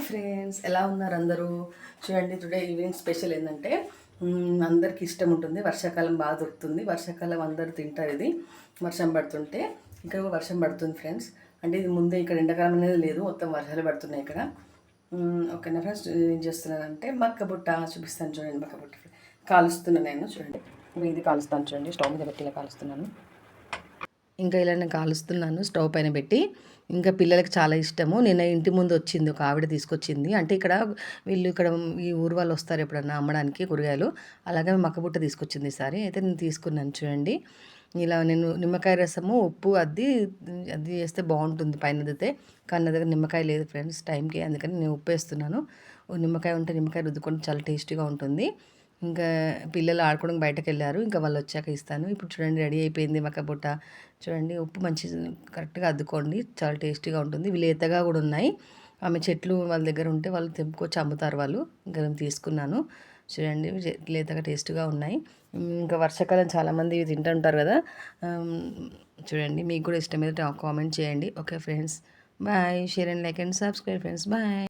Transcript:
Friends, ఎలా ఉన్నారు అందరూ? చూడండి, టుడే ఈవినింగ్ స్పెషల్ ఏంటంటే అందరికి ఇష్టం ఉంటుంది. వర్షాకాలం బాగా దొరుకుతుంది. వర్షాకాలం అందరూ తింటారు. ఇది వర్షం పడుతుంటే ఇక్కడ వర్షం పడుతుంది ఫ్రెండ్స్. అంటే ఇది ముందే ఇక్కడ ఎండాకాలం అనేది లేదు, మొత్తం వర్షాలు పడుతున్నాయి ఇక్కడ. ఓకేనా ఫ్రెండ్స్, ఏం చేస్తున్నానంటే మక్క బుట్ట చూపిస్తాను. చూడండి, మక్క బుట్ట కాలుస్తున్నాను నేను. చూడండి, ఇది కాలుస్తాను. చూడండి, స్టవ్ మీద పెట్టి ఇలా కాలుస్తున్నాను. ఇంకా ఇలా నేను కాలుస్తున్నాను స్టవ్ పైన పెట్టి. ఇంకా పిల్లలకి చాలా ఇష్టము. నిన్న ఇంటి ముందు వచ్చింది ఒక ఆవిడ, తీసుకొచ్చింది. అంటే ఇక్కడ వీళ్ళు ఇక్కడ ఈ ఊరు వాళ్ళు వస్తారు ఎప్పుడన్నా అమ్మడానికి కూరగాయలు. అలాగే మక్కబుట్ట తీసుకొచ్చింది ఈసారి. అయితే నేను తీసుకున్నాను. చూడండి, ఇలా నేను నిమ్మకాయ రసము ఉప్పు అది వేస్తే బాగుంటుంది పైన అదితే. కానీ నా దగ్గర నిమ్మకాయ లేదు ఫ్రెండ్స్ టైంకి, అందుకని నేను ఉప్పు వేస్తున్నాను. నిమ్మకాయ ఉంటే నిమ్మకాయ రుద్దుకొని చాలా టేస్టీగా ఉంటుంది. ఇంకా పిల్లలు ఆడుకోవడానికి బయటకు వెళ్ళారు. ఇంకా వాళ్ళు వచ్చాక ఇస్తాను. ఇప్పుడు చూడండి, రెడీ అయిపోయింది మక్కబుట్ట. చూడండి, ఉప్పు మంచి కరెక్ట్గా అద్దుకోండి, చాలా టేస్టీగా ఉంటుంది. ఇవి లేతగా కూడా ఉన్నాయి. ఆమె చెట్లు వాళ్ళ దగ్గర ఉంటే వాళ్ళు తెంపుకొచ్చి అమ్ముతారు వాళ్ళు. ఇంకా నేను తీసుకున్నాను. చూడండి, లేతగా టేస్ట్గా ఉన్నాయి. ఇంకా వర్షాకాలం చాలామంది ఇవి తింటుంటారు కదా. చూడండి, మీకు కూడా ఇష్టమైతే కామెంట్ చేయండి. Okay friends, bye. Share and like and subscribe friends, bye.